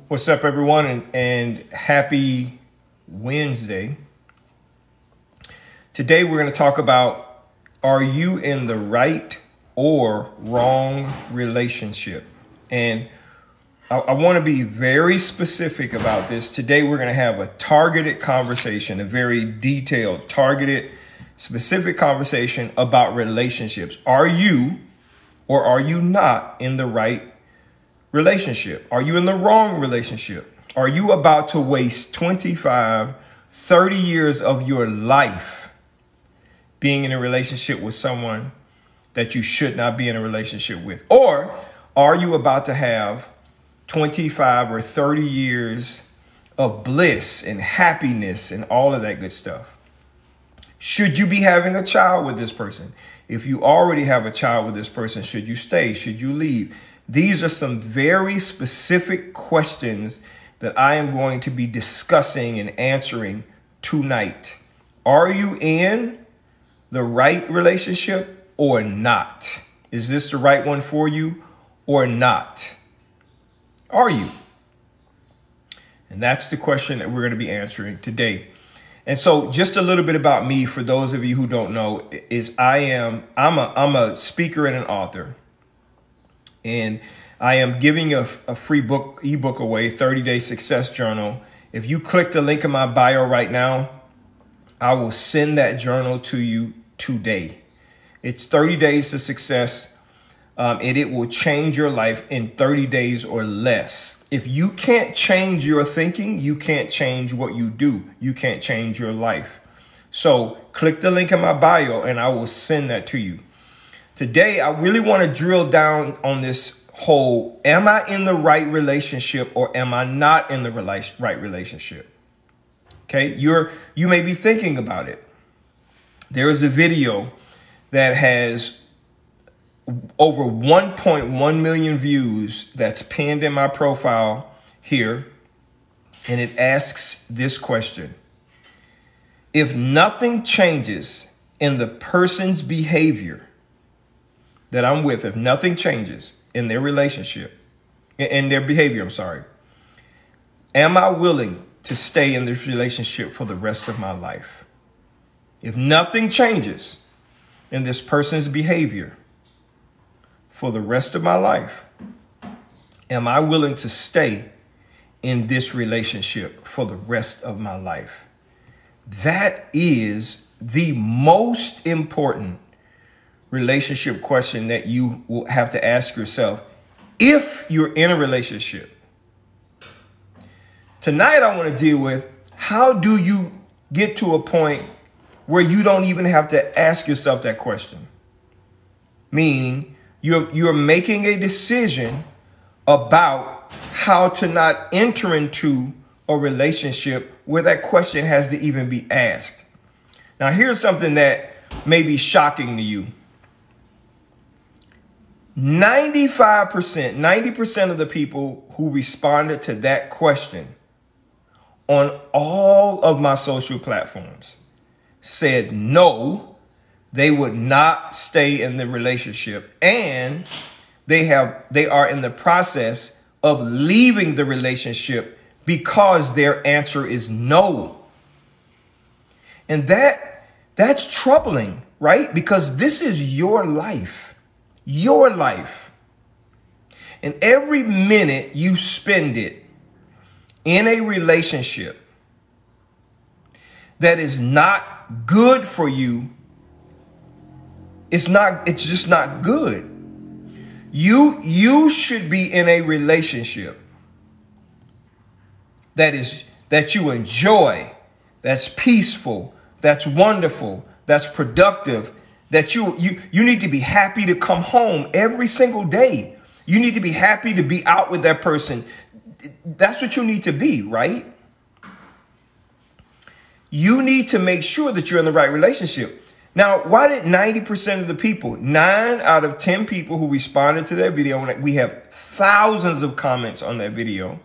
What's up, everyone, and happy Wednesday. Today we're going to talk about, are you in the right or wrong relationship? And I want to be very specific about this. Today we're going to have a targeted conversation, a very detailed, targeted, specific conversation about relationships. Are you or are you not in the right relationship? Are you in the wrong relationship? Are you about to waste 25, 30 years of your life being in a relationship with someone that you should not be in a relationship with? Or are you about to have 25 or 30 years of bliss and happiness and all of that good stuff? Should you be having a child with this person? If you already have a child with this person, should you stay? Should you leave? These are some very specific questions that I am going to be discussing and answering tonight. Are you in the right relationship or not? Is this the right one for you or not? Are you? And that's the question that we're going to be answering today. And so just a little bit about me, for those of you who don't know, is I'm a speaker and an author. And I am giving a free ebook away, 30-Day Success Journal. If you click the link in my bio right now, I will send that journal to you today. It's 30 Days to Success, and it will change your life in 30 days or less. If you can't change your thinking, you can't change what you do. You can't change your life. So click the link in my bio and I will send that to you. Today, I really want to drill down on this whole, am I in the right relationship or am I not in the right relationship? Okay, you may be thinking about it. There is a video that has over 1.1 million views that's pinned in my profile here. And it asks this question: if nothing changes in the person's behavior that I'm with, if nothing changes in their relationship, in their behavior, am I willing to stay in this relationship for the rest of my life? If nothing changes in this person's behavior for the rest of my life, am I willing to stay in this relationship for the rest of my life? That is the most important relationship question that you will have to ask yourself if you're in a relationship. Tonight, I want to deal with, how do you get to a point where you don't even have to ask yourself that question? Meaning, you're making a decision about how to not enter into a relationship where that question has to even be asked. Now, here's something that may be shocking to you. 90% of the people who responded to that question on all of my social platforms said no, they would not stay in the relationship, and they are in the process of leaving the relationship because their answer is no. And that's troubling, right? Because this is your life. Your life. And every minute you spend it in a relationship that is not good for you, it's just not good. You should be in a relationship that you enjoy, that's peaceful, that's wonderful, that's productive, that you need to be happy to come home every single day. You need to be happy to be out with that person. That's what you need to be, right? You need to make sure that you're in the right relationship. Now, why did 90% of the people, 9 out of 10 people who responded to that video, and we have thousands of comments on that video,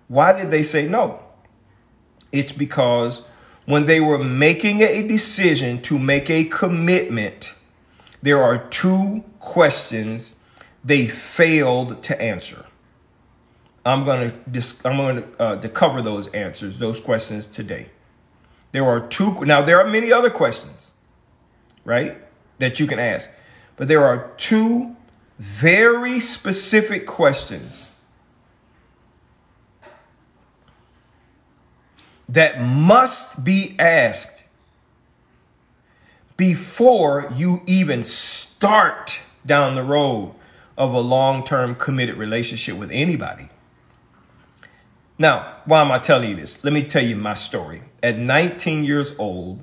why did they say no? It's because when they were making a decision to make a commitment, there are 2 questions they failed to answer. I'm going to cover those answers, those questions today. There are two. Now, there are many other questions, right, that you can ask. But there are two very specific questions that must be asked before you even start down the road of a long-term committed relationship with anybody. Now, why am I telling you this? Let me tell you my story. At 19 years old,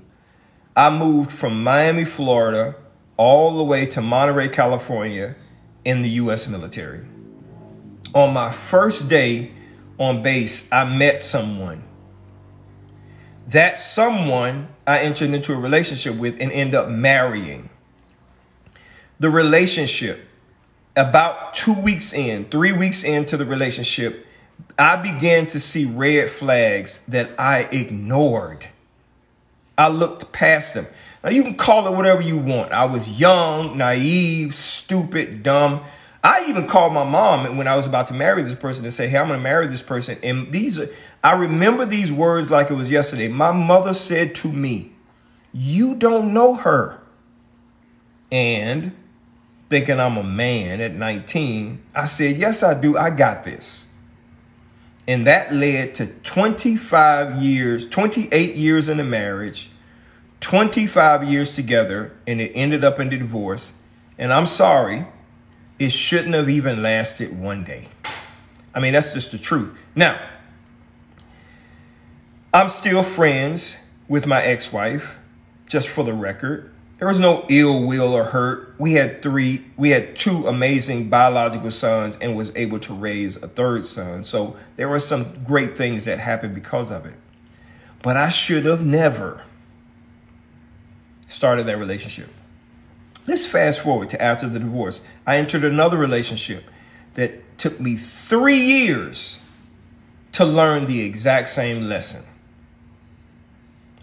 I moved from Miami, Florida, all the way to Monterey, California, in the U.S. military. On my first day on base, I met someone. That someone I entered into a relationship with and ended up marrying. The relationship, about 2 weeks in, 3 weeks into the relationship, I began to see red flags that I ignored. I looked past them. Now, you can call it whatever you want. I was young, naive, stupid, dumb. I even called my mom when I was about to marry this person and say, hey, I'm going to marry this person. And I remember these words like it was yesterday. My mother said to me, you don't know her. And thinking I'm a man at 19, I said, yes, I do. I got this. And that led to 28 years in a marriage, 25 years together, and it ended up in a divorce. And I'm sorry, it shouldn't have even lasted one day. I mean, that's just the truth. Now, I'm still friends with my ex-wife, just for the record. There was no ill will or hurt. We had two amazing biological sons and was able to raise a third son. So there were some great things that happened because of it. But I should have never started that relationship. Let's fast forward to after the divorce. I entered another relationship that took me 3 years to learn the exact same lesson.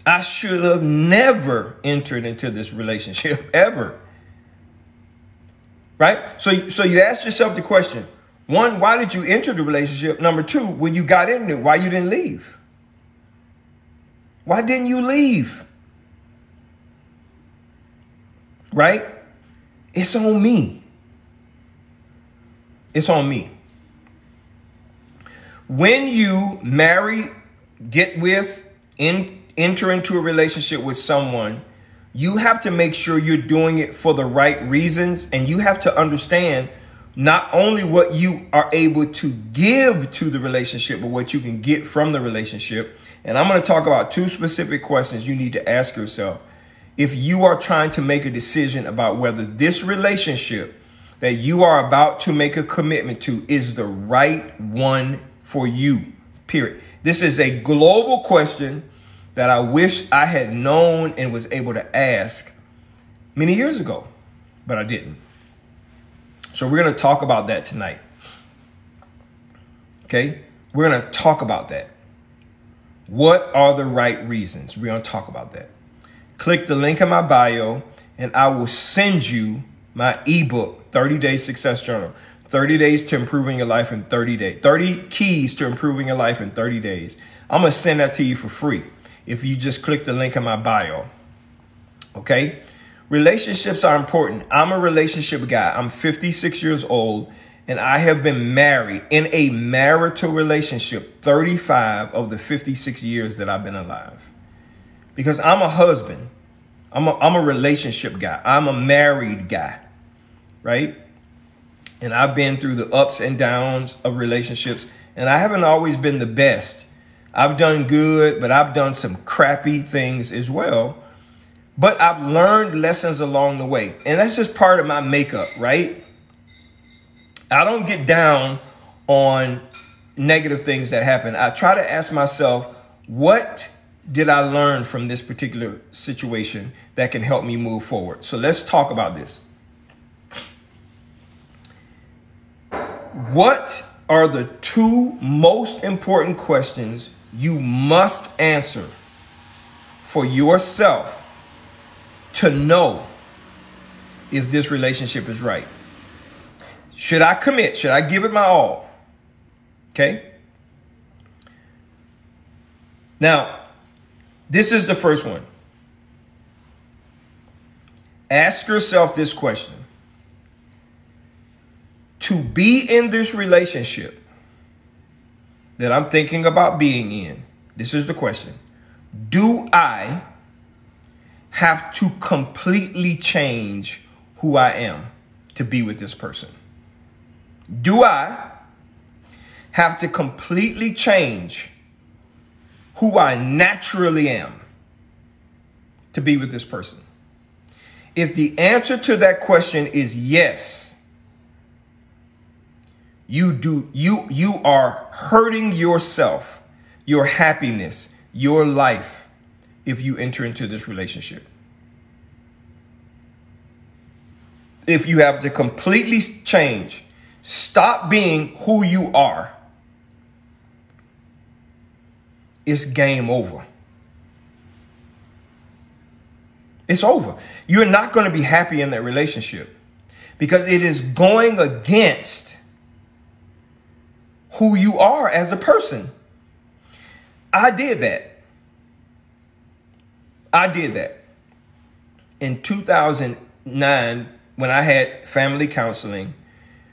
I should have never entered into this relationship ever. Right? So you ask yourself the question, one, why did you enter the relationship? Number two, when you got into it, why you didn't leave? Why didn't you leave? Right? It's on me. It's on me. When you marry, get with, enter into a relationship with someone, you have to make sure you're doing it for the right reasons. And you have to understand not only what you are able to give to the relationship, but what you can get from the relationship. And I'm going to talk about two specific questions you need to ask yourself if you are trying to make a decision about whether this relationship that you are about to make a commitment to is the right one for you, period. This is a global question that I wish I had known and was able to ask many years ago, but I didn't. So we're going to talk about that tonight. Okay? We're going to talk about that. What are the right reasons? We're going to talk about that. Click the link in my bio and I will send you my ebook, 30-Day Success Journal. 30 days to improving your life in 30 days. 30 keys to improving your life in 30 days. I'm going to send that to you for free if you just click the link in my bio. Okay? Relationships are important. I'm a relationship guy. I'm 56 years old and I have been married in a marital relationship 35 of the 56 years that I've been alive. Because I'm a husband. I'm a relationship guy. I'm a married guy. Right? And I've been through the ups and downs of relationships. And I haven't always been the best. I've done good, but I've done some crappy things as well. But I've learned lessons along the way. And that's just part of my makeup, right? I don't get down on negative things that happen. I try to ask myself, what did I learn from this particular situation that can help me move forward? So let's talk about this. What are the two most important questions you must answer for yourself to know if this relationship is right? Should I commit? Should I give it my all? Okay. Now, this is the first one. Ask yourself this question. To be in this relationship that I'm thinking about being in, this is the question. Do I have to completely change who I am to be with this person? Do I have to completely change who I naturally am to be with this person? If the answer to that question is yes, you are hurting yourself, your happiness, your life if you enter into this relationship. If you have to completely change, stop being who you are, it's game over. It's over. You're not going to be happy in that relationship because it is going against who you are as a person. I did that. In 2009, when I had family counseling,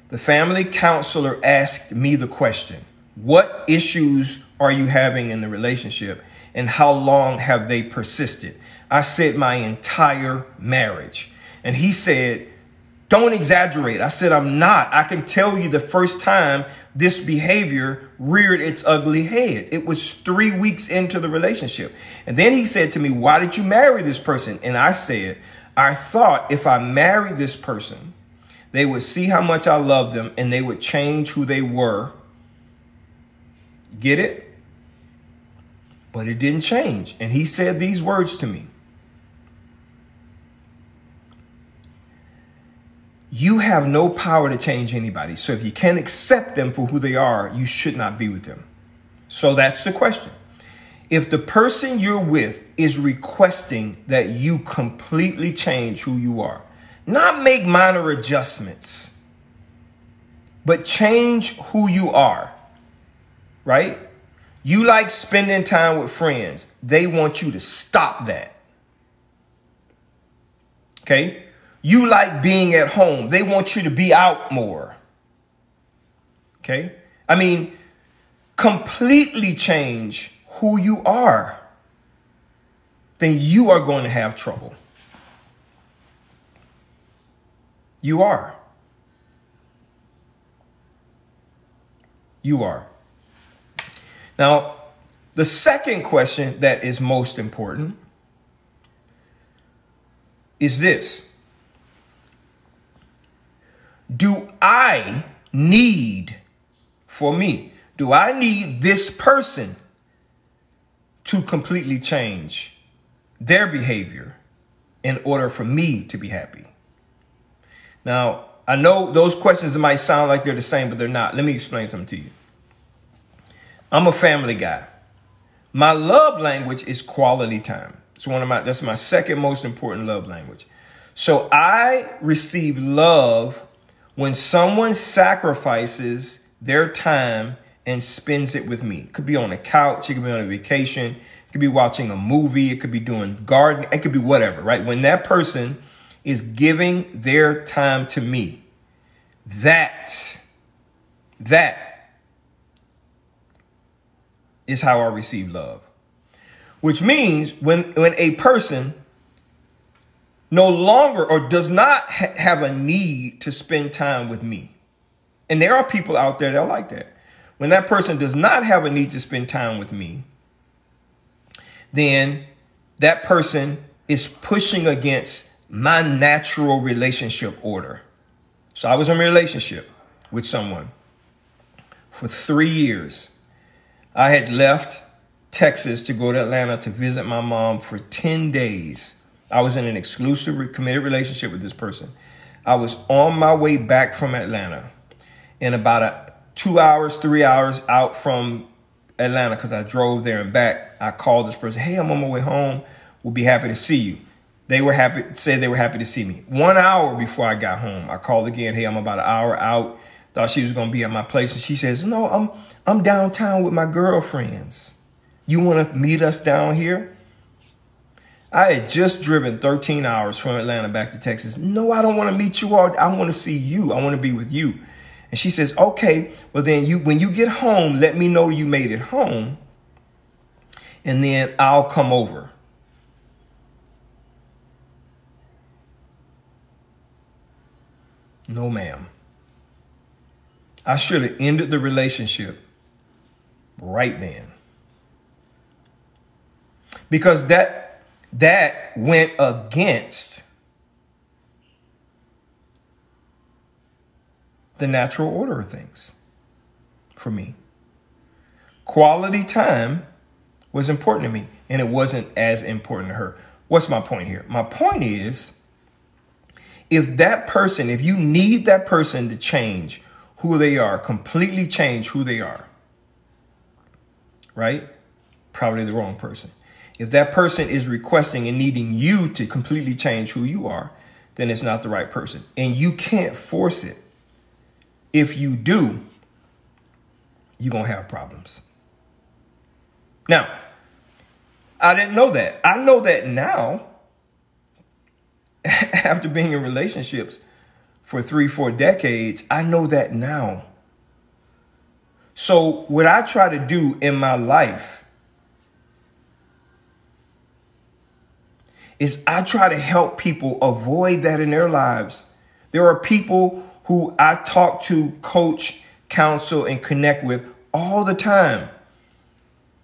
the family counselor asked me the question, what issues are you having in the relationship and how long have they persisted? I said my entire marriage. And he said, don't exaggerate. I said, I'm not. I can tell you the first time this behavior reared its ugly head. It was 3 weeks into the relationship. And then he said to me, why did you marry this person? And I said, I thought if I married this person, they would see how much I loved them and they would change who they were. Get it? But it didn't change. And he said these words to me. You have no power to change anybody. So if you can't accept them for who they are, you should not be with them. So that's the question. If the person you're with is requesting that you completely change who you are, not make minor adjustments, but change who you are, right? You like spending time with friends. They want you to stop that. Okay? You like being at home. They want you to be out more. Okay? I mean, completely change who you are. Then you are going to have trouble. You are. You are. Now, the second question that is most important is this. Do I need this person to completely change their behavior in order for me to be happy? Now, I know those questions might sound like they're the same, but they're not. Let me explain something to you. I'm a family guy. My love language is quality time. That's my second most important love language. So I receive love when someone sacrifices their time and spends it with me. It could be on a couch. It could be on a vacation. It could be watching a movie. It could be doing gardening. It could be whatever, right? When that person is giving their time to me, that is how I receive love. Which means when a person no longer or does not have a need to spend time with me. And there are people out there that are like that. When that person does not have a need to spend time with me, then that person is pushing against my natural relationship order. So I was in a relationship with someone for 3 years. I had left Texas to go to Atlanta to visit my mom for 10 days. I was in an exclusive committed relationship with this person. I was on my way back from Atlanta and about 2 hours, 3 hours out from Atlanta, because I drove there and back, I called this person. Hey, I'm on my way home. We'll be happy to see you. They were happy, said they were happy to see me. 1 hour before I got home, I called again. Hey, I'm about an hour out. Thought she was going to be at my place. And she says, no, I'm downtown with my girlfriends. You want to meet us down here? I had just driven 13 hours from Atlanta back to Texas. No, I don't want to meet you all. I want to see you. I want to be with you. And she says, okay, well then when you get home, let me know you made it home. And then I'll come over. No, ma'am. I should have ended the relationship right then. Because that went against the natural order of things for me. Quality time was important to me, and it wasn't as important to her. What's my point here? My point is, if you need that person to change who they are, completely change who they are, right? Probably the wrong person. If that person is requesting and needing you to completely change who you are, then it's not the right person. And you can't force it. If you do, you're going to have problems. Now, I didn't know that. I know that now, after being in relationships for 3-4 decades, I know that now. So what I try to do in my life is I try to help people avoid that in their lives. There are people who I talk to, coach, counsel, and connect with all the time.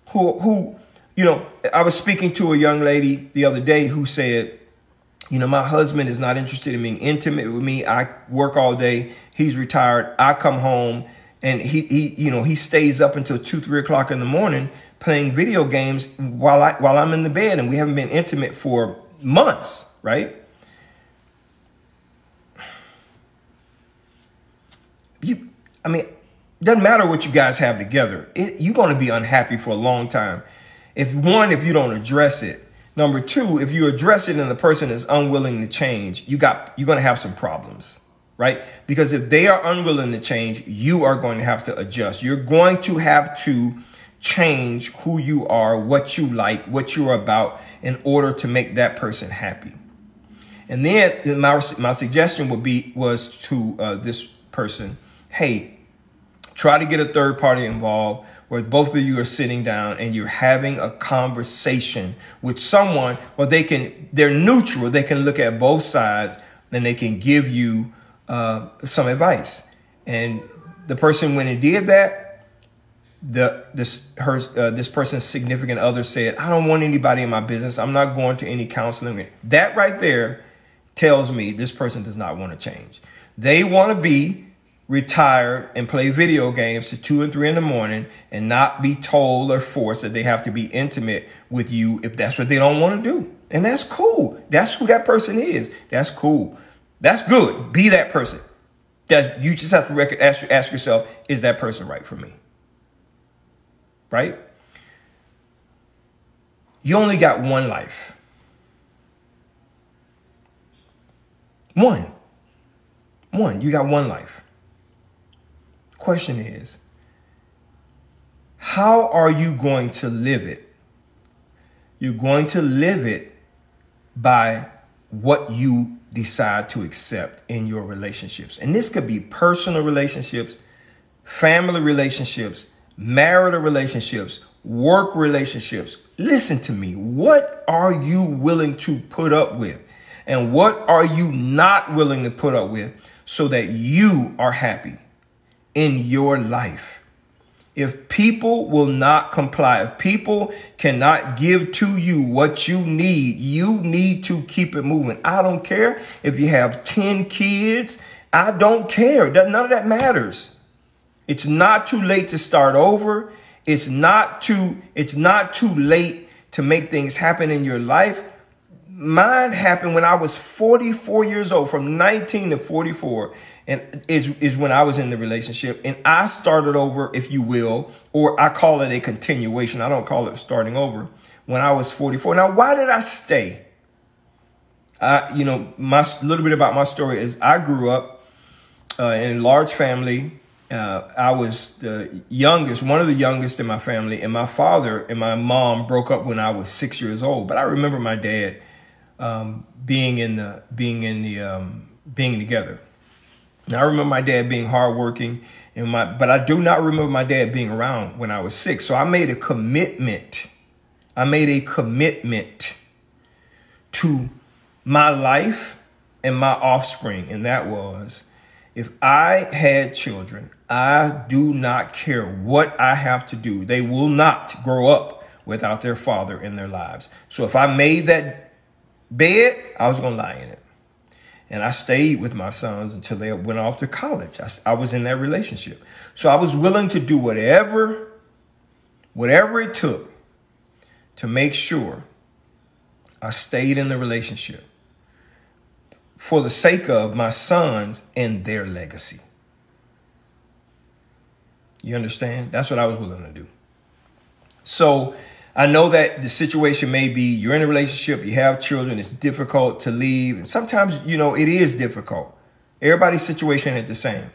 Who, I was speaking to a young lady the other day who said, my husband is not interested in being intimate with me. I work all day. He's retired. I come home and he stays up until 2-3 o'clock in the morning playing video games while I'm in the bed, and we haven't been intimate for months, right? It doesn't matter what you guys have together. You're going to be unhappy for a long time. If you don't address it. Number two, if you address it and the person is unwilling to change, you're going to have some problems, right? Because if they are unwilling to change, you are going to have to adjust. You're going to have to change who you are, what you like, what you're about in order to make that person happy. And then my suggestion was to this person, hey, try to get a third party involved where both of you are sitting down and you're having a conversation with someone where they're neutral. They can look at both sides and they can give you some advice. And the person, when it did that, this person's significant other said, I don't want anybody in my business. I'm not going to any counseling. That right there tells me this person does not want to change. They want to be retired and play video games to 2 and 3 in the morning and not be told or forced that they have to be intimate with you if that's what they don't want to do. And that's cool. That's who that person is. That's cool. That's good. Be that person. You just have to ask yourself, is that person right for me? Right? You only got one life. One. You got one life. Question is, how are you going to live it? You're going to live it by what you decide to accept in your relationships. And this could be personal relationships, family relationships, marital relationships, work relationships. Listen to me. What are you willing to put up with? And what are you not willing to put up with so that you are happy in your life? If people will not comply, if people cannot give to you what you need to keep it moving. I don't care if you have 10 kids. I don't care. None of that matters. It's not too late to start over. It's not too late to make things happen in your life. Mine happened when I was 44 years old, from 19 to 44. And is when I was in the relationship, and I started over, if you will, or I call it a continuation. I don't call it starting over. When I was 44. Now, why did I stay? My little bit about my story is I grew up in a large family. I was the youngest, one of the youngest in my family, and my father and my mom broke up when I was 6 years old. But I remember my dad being together. Now, I remember my dad being hardworking, but I do not remember my dad being around when I was 6. So I made a commitment. To my life and my offspring, and that was, if I had children, I do not care what I have to do. They will not grow up without their father in their lives. So if I made that bed, I was going to lie in it. And I stayed with my sons until they went off to college. I was in that relationship. So I was willing to do whatever it took to make sure I stayed in the relationship for the sake of my sons and their legacy. You understand? That's what I was willing to do. So I know that the situation may be you're in a relationship, you have children, it's difficult to leave. And sometimes, it is difficult. Everybody's situation ain't the same.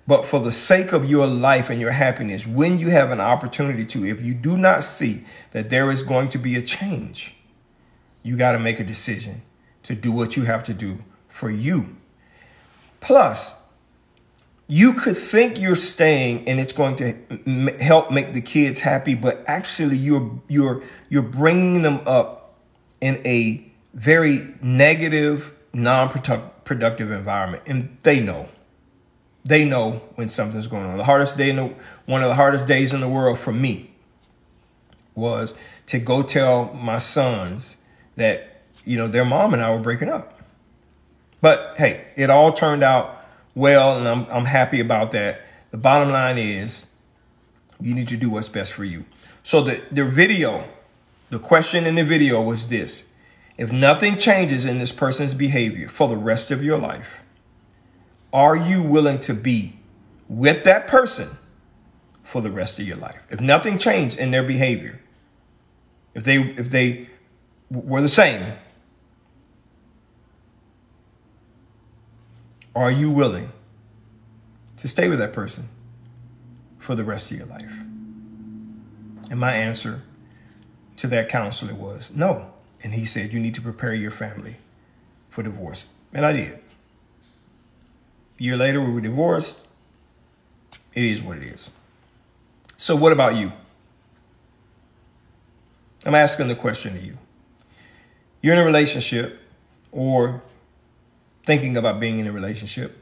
But for the sake of your life and your happiness, when you have an opportunity to, if you do not see that there is going to be a change, you got to make a decision to do what you have to do for you. Plus, you could think you're staying and it's going to help make the kids happy, but actually you're bringing them up in a very negative, non-productive environment, and they know. They know when something's going on. One of the hardest days in the world for me was to go tell my sons that, their mom and I were breaking up. But hey, it all turned out well, and I'm happy about that. The bottom line is you need to do what's best for you. So the question in the video was this: if nothing changes in this person's behavior for the rest of your life, are you willing to be with that person for the rest of your life? If nothing changed in their behavior, if they were the same, are you willing to stay with that person for the rest of your life? And my answer to that counselor was no. And he said, you need to prepare your family for divorce. And I did. A year later, we were divorced. It is what it is. So what about you? I'm asking the question to you. You're in a relationship or thinking about being in a relationship.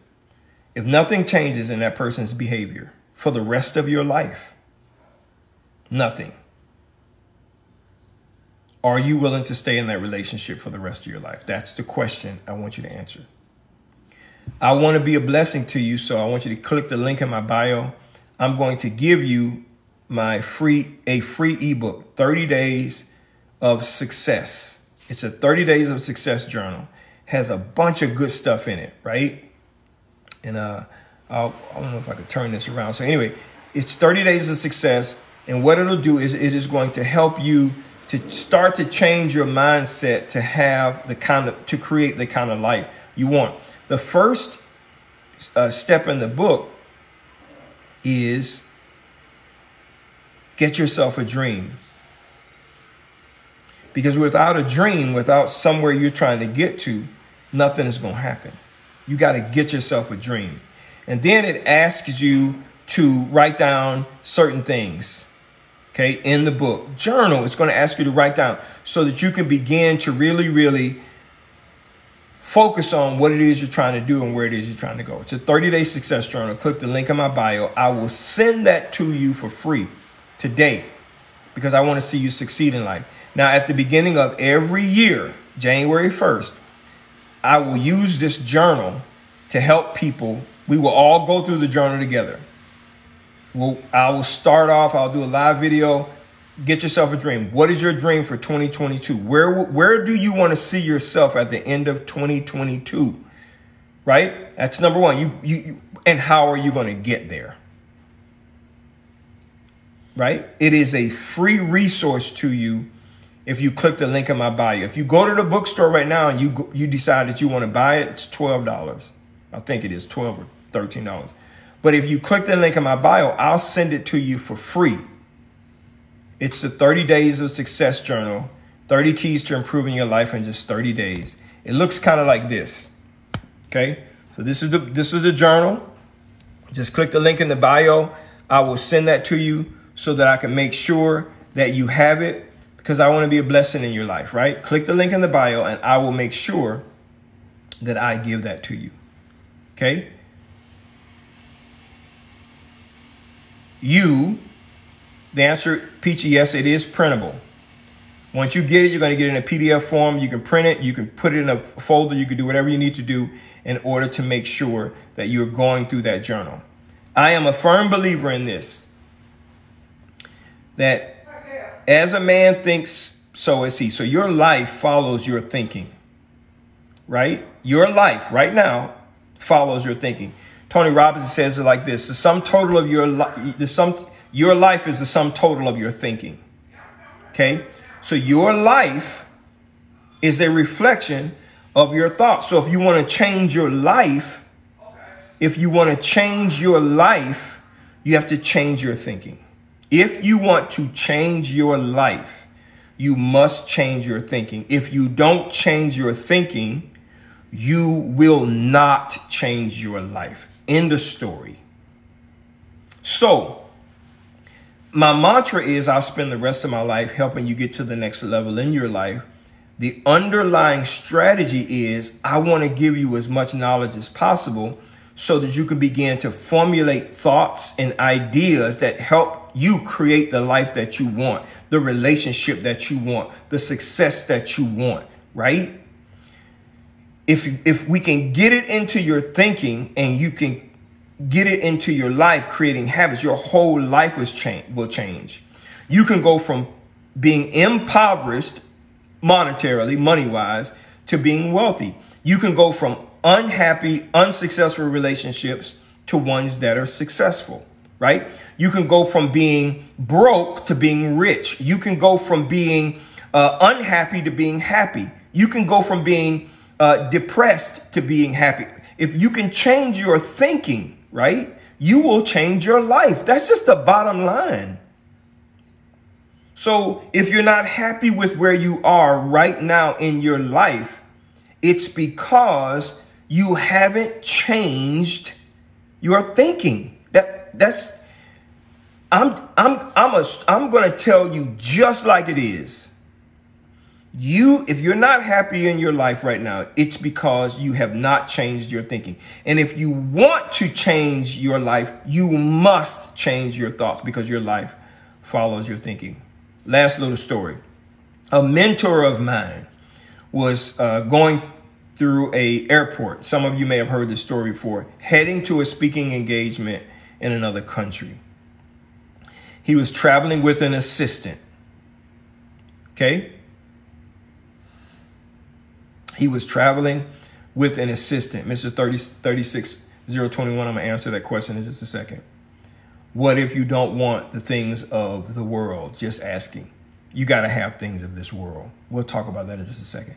If nothing changes in that person's behavior for the rest of your life, nothing, are you willing to stay in that relationship for the rest of your life? That's the question I want you to answer. I want to be a blessing to you, so I want you to click the link in my bio. I'm going to give you a free ebook, 30 Days of Success. It's a 30 Days of Success journal. Has a bunch of good stuff in it, right? And I don't know if I could turn this around. So anyway, it's 30 Days of Success. And what it'll do is it is going to help you to start to change your mindset to create the kind of life you want. The first step in the book is get yourself a dream. Because without a dream, without somewhere you're trying to get to, nothing is going to happen. You got to get yourself a dream. And then it asks you to write down certain things, okay, in the book. Journal, it's going to ask you to write down so that you can begin to really, really focus on what it is you're trying to do and where it is you're trying to go. It's a 30-day success journal. Click the link in my bio. I will send that to you for free today because I want to see you succeed in life. Now, at the beginning of every year, January 1st, I will use this journal to help people. We will all go through the journal together. I will start off. I'll do a live video. Get yourself a dream. What is your dream for 2022? Where do you want to see yourself at the end of 2022? Right? That's number one. And how are you going to get there? Right? It is a free resource to you. if you click the link in my bio. If you go to the bookstore right now and you decide that you want to buy it, it's $12. I think it is $12 or $13. But if you click the link in my bio, I'll send it to you for free. It's the 30 Days of Success Journal, 30 Keys to Improving Your Life in Just 30 Days. It looks kind of like this. Okay, so this is the journal. Just click the link in the bio. I will send that to you so that I can make sure that you have it, because I want to be a blessing in your life, right? Click the link in the bio and I will make sure that I give that to you. Okay? The answer, Peachy, yes, it is printable. Once you get it, you're going to get it in a PDF form. You can print it. You can put it in a folder. You can do whatever you need to do in order to make sure that you're going through that journal. I am a firm believer in this, that as a man thinks, so is he. So your life follows your thinking, right? Your life right now follows your thinking. Tony Robbins says it like this: the sum total of your life is the sum total of your thinking. Okay, so your life is a reflection of your thoughts. So if you want to change your life, you have to change your thinking. If you want to change your life, you must change your thinking. If you don't change your thinking, you will not change your life. End of story. So my mantra is, I'll spend the rest of my life helping you get to the next level in your life. The underlying strategy is, I want to give you as much knowledge as possible so that you can begin to formulate thoughts and ideas that help you create the life that you want, the relationship that you want, the success that you want, right? If we can get it into your thinking and you can get it into your life, creating habits, your whole life will change. You can go from being impoverished monetarily, money-wise, to being wealthy. You can go from unhappy, unsuccessful relationships to ones that are successful, right? You can go from being broke to being rich. You can go from being unhappy to being happy. You can go from being depressed to being happy. If you can change your thinking, right, you will change your life. That's just the bottom line. So if you're not happy with where you are right now in your life, it's because you haven't changed your thinking. I'm going to tell you just like it is. If you're not happy in your life right now, it's because you have not changed your thinking. And if you want to change your life, you must change your thoughts, because your life follows your thinking. Last little story. A mentor of mine was going through an airport. Some of you may have heard this story before, heading to a speaking engagement in another country. He was traveling with an assistant. Okay? He was traveling with an assistant. Mr. 36021, I'm going to answer that question in just a second. What if you don't want the things of the world? Just asking. You got to have things of this world. We'll talk about that in just a second.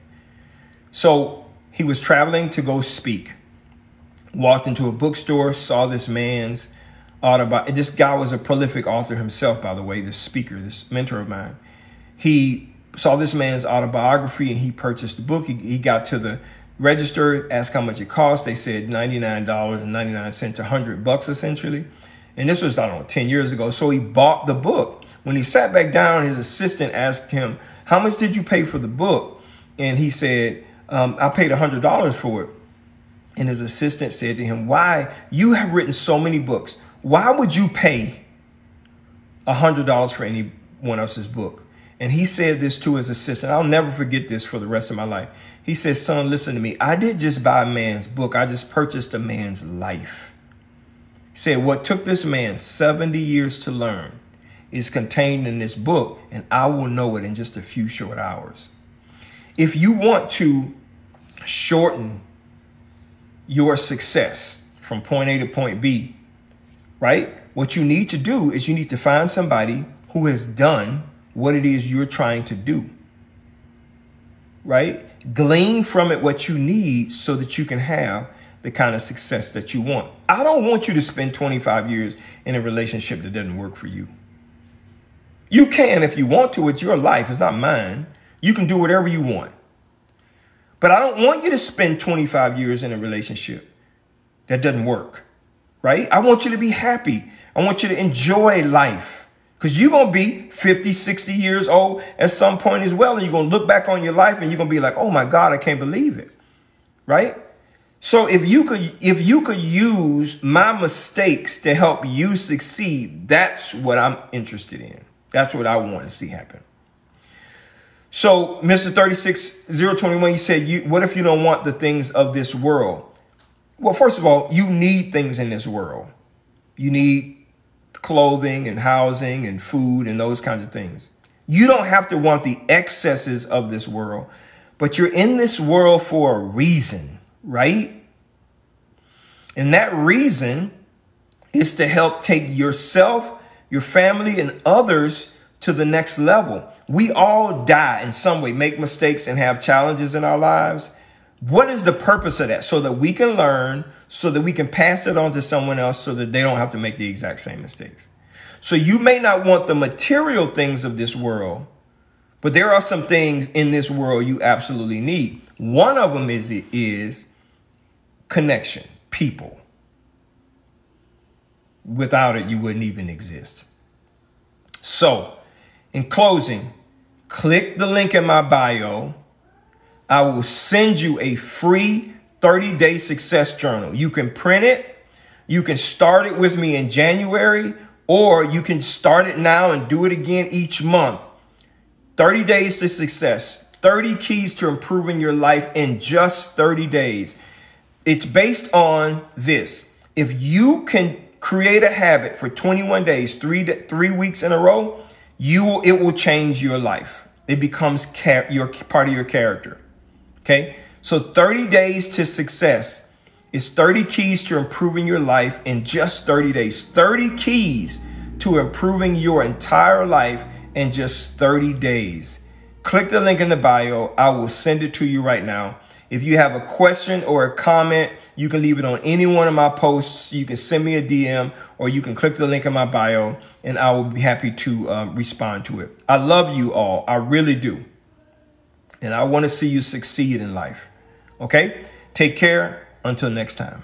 So he was traveling to go speak. Walked into a bookstore, saw this man's autobiography. This guy was a prolific author himself, by the way, this speaker, this mentor of mine. He saw this man's autobiography and he purchased the book. He got to the register, asked how much it cost. They said $99.99, $100 essentially. And this was, I don't know, 10 years ago. So he bought the book. When he sat back down, his assistant asked him, how much did you pay for the book? And he said, I paid $100 for it. And his assistant said to him, why? You have written so many books. Why would you pay $100 for anyone else's book? And he said this to his assistant. I'll never forget this for the rest of my life. He said, son, listen to me. I didn't just buy a man's book. I just purchased a man's life. He said, what took this man 70 years to learn is contained in this book, and I will know it in just a few short hours. If you want to shorten your success from point A to point B, right? What you need to do is you need to find somebody who has done what it is you're trying to do. right? Glean from it what you need so that you can have the kind of success that you want. I don't want you to spend 25 years in a relationship that doesn't work for you. You can if you want to. It's your life. It's not mine. You can do whatever you want. But I don't want you to spend 25 years in a relationship that doesn't work, right? I want you to be happy. I want you to enjoy life, because you're going to be 50, 60 years old at some point as well. And you're going to look back on your life and you're going to be like, oh my God, I can't believe it. Right? So if you could use my mistakes to help you succeed, that's what I'm interested in. That's what I want to see happen. So Mr. 36021, you said, what if you don't want the things of this world? Well, first of all, you need things in this world. You need clothing and housing and food and those kinds of things. You don't have to want the excesses of this world, but you're in this world for a reason, right? And that reason is to help take yourself, your family, and others to the next level. We all die in some way, make mistakes, and have challenges in our lives. What is the purpose of that? So that we can learn, so that we can pass it on to someone else, so that they don't have to make the exact same mistakes. So you may not want the material things of this world, but there are some things in this world you absolutely need. One of them is connection, people. Without it, you wouldn't even exist. So, in closing, click the link in my bio. I will send you a free 30-day success journal. You can print it. You can start it with me in January, or you can start it now and do it again each month. 30 days to success. 30 keys to improving your life in just 30 days. It's based on this. If you can create a habit for 21 days, 3 weeks in a row, it will change your life. It becomes your part of your character. Okay. So 30 days to success is 30 keys to improving your life in just 30 days. 30 keys to improving your entire life in just 30 days. Click the link in the bio. I will send it to you right now. If you have a question or a comment, you can leave it on any one of my posts. You can send me a DM, or you can click the link in my bio, and I will be happy to respond to it. I love you all. I really do. And I want to see you succeed in life. Okay? Take care. Until next time.